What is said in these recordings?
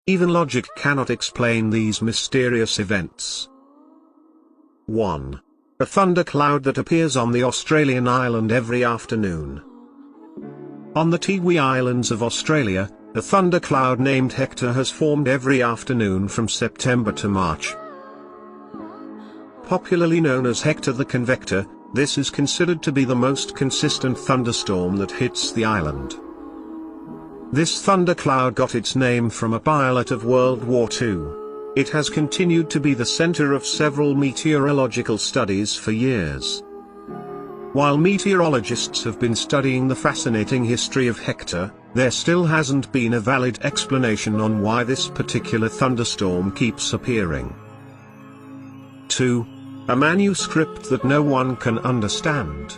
Even logic cannot explain these mysterious events. 1. A thundercloud that appears on the Australian island every afternoon. On the Tiwi Islands of Australia, a thundercloud named Hector has formed every afternoon from September to March. Popularly known as Hector the Convector, this is considered to be the most consistent thunderstorm that hits the island. This thundercloud got its name from a pilot of World War II. It has continued to be the center of several meteorological studies for years. While meteorologists have been studying the fascinating history of Hector, there still hasn't been a valid explanation on why this particular thunderstorm keeps appearing. 2. A manuscript that no one can understand.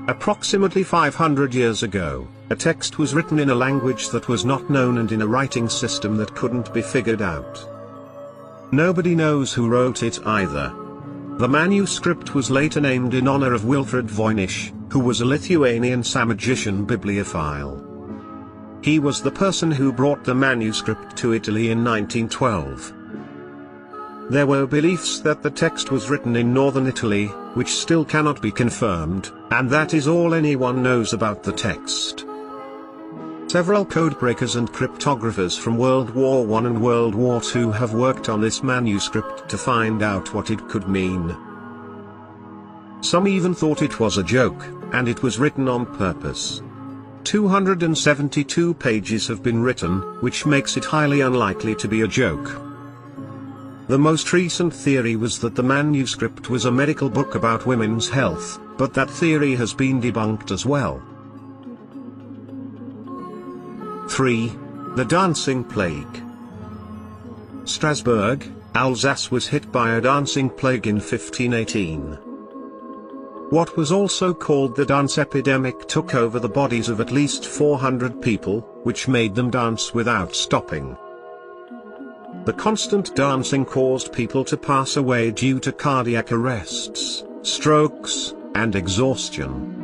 Approximately 500 years ago, a text was written in a language that was not known and in a writing system that couldn't be figured out. Nobody knows who wrote it either. The manuscript was later named in honor of Wilfrid Voynich, who was a Lithuanian Samogitian bibliophile. He was the person who brought the manuscript to Italy in 1912. There were beliefs that the text was written in northern Italy, which still cannot be confirmed, and that is all anyone knows about the text. Several codebreakers and cryptographers from World War I and World War II have worked on this manuscript to find out what it could mean. Some even thought it was a joke, and it was written on purpose. 272 pages have been written, which makes it highly unlikely to be a joke. The most recent theory was that the manuscript was a medical book about women's health, but that theory has been debunked as well. 3. The Dancing Plague. Strasbourg, Alsace was hit by a dancing plague in 1518. What was also called the dance epidemic took over the bodies of at least 400 people, which made them dance without stopping. The constant dancing caused people to pass away due to cardiac arrests, strokes, and exhaustion.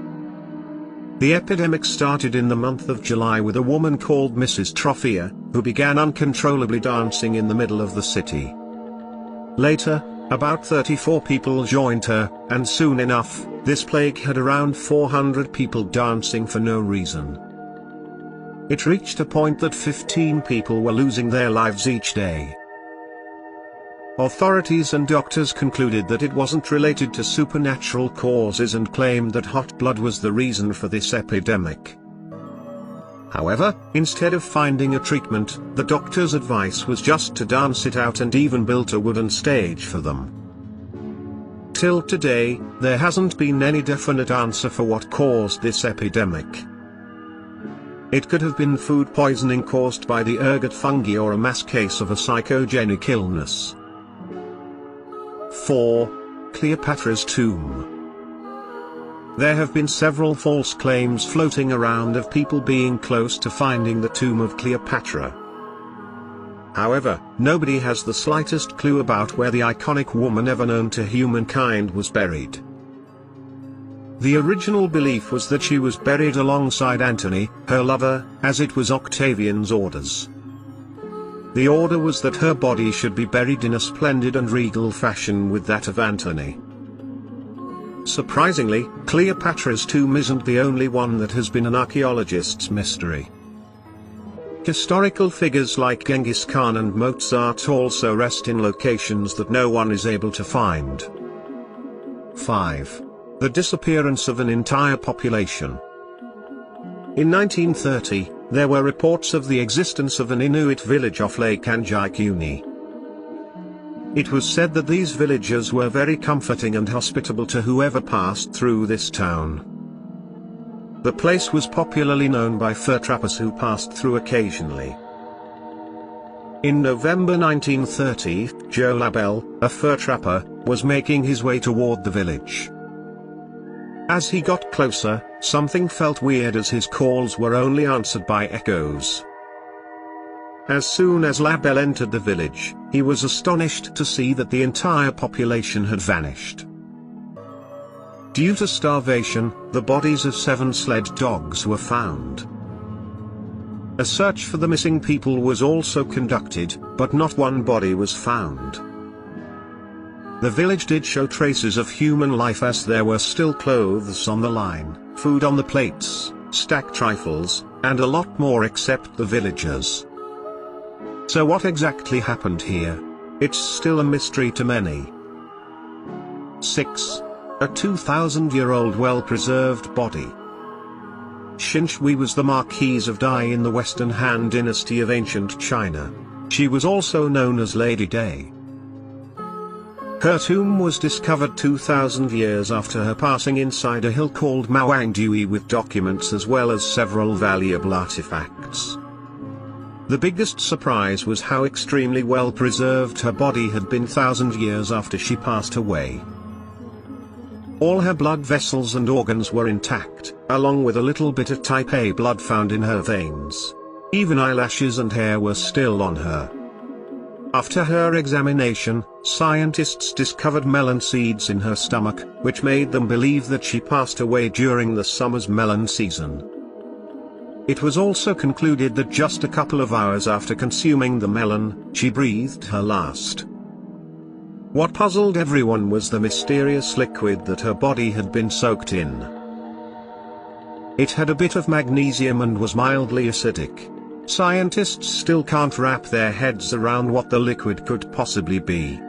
The epidemic started in the month of July with a woman called Mrs. Trophea, who began uncontrollably dancing in the middle of the city. Later, about 34 people joined her, and soon enough, this plague had around 400 people dancing for no reason. It reached a point that 15 people were losing their lives each day. Authorities and doctors concluded that it wasn't related to supernatural causes and claimed that hot blood was the reason for this epidemic. However, instead of finding a treatment, the doctor's advice was just to dance it out and even built a wooden stage for them. Till today, there hasn't been any definite answer for what caused this epidemic. It could have been food poisoning caused by the ergot fungi or a mass case of a psychogenic illness. 4. Cleopatra's tomb. There have been several false claims floating around of people being close to finding the tomb of Cleopatra. However, nobody has the slightest clue about where the iconic woman ever known to humankind was buried. The original belief was that she was buried alongside Antony, her lover, as it was Octavian's orders. The order was that her body should be buried in a splendid and regal fashion with that of Antony. Surprisingly, Cleopatra's tomb isn't the only one that has been an archaeologist's mystery. Historical figures like Genghis Khan and Mozart also rest in locations that no one is able to find. 5. The disappearance of an entire population. In 1930, there were reports of the existence of an Inuit village off Lake Anjikuni. It was said that these villagers were very comforting and hospitable to whoever passed through this town. The place was popularly known by fur trappers who passed through occasionally. In November 1930, Joe Labelle, a fur trapper, was making his way toward the village. As he got closer, something felt weird as his calls were only answered by echoes. As soon as Labelle entered the village, he was astonished to see that the entire population had vanished. Due to starvation, the bodies of 7 sled dogs were found. A search for the missing people was also conducted, but not one body was found. The village did show traces of human life, as there were still clothes on the line, food on the plates, stacked rifles, and a lot more, except the villagers. So what exactly happened here? It's still a mystery to many. 6. A 2,000-year-old well-preserved body. Xin Shui was the Marquise of Dai in the Western Han Dynasty of ancient China. She was also known as Lady Day. Her tomb was discovered 2,000 years after her passing inside a hill called Mawangdui, with documents as well as several valuable artifacts. The biggest surprise was how extremely well preserved her body had been 1,000 years after she passed away. All her blood vessels and organs were intact, along with a little bit of type A blood found in her veins. Even eyelashes and hair were still on her. After her examination, scientists discovered melon seeds in her stomach, which made them believe that she passed away during the summer's melon season. It was also concluded that just a couple of hours after consuming the melon, she breathed her last. What puzzled everyone was the mysterious liquid that her body had been soaked in. It had a bit of magnesium and was mildly acidic. Scientists still can't wrap their heads around what the liquid could possibly be.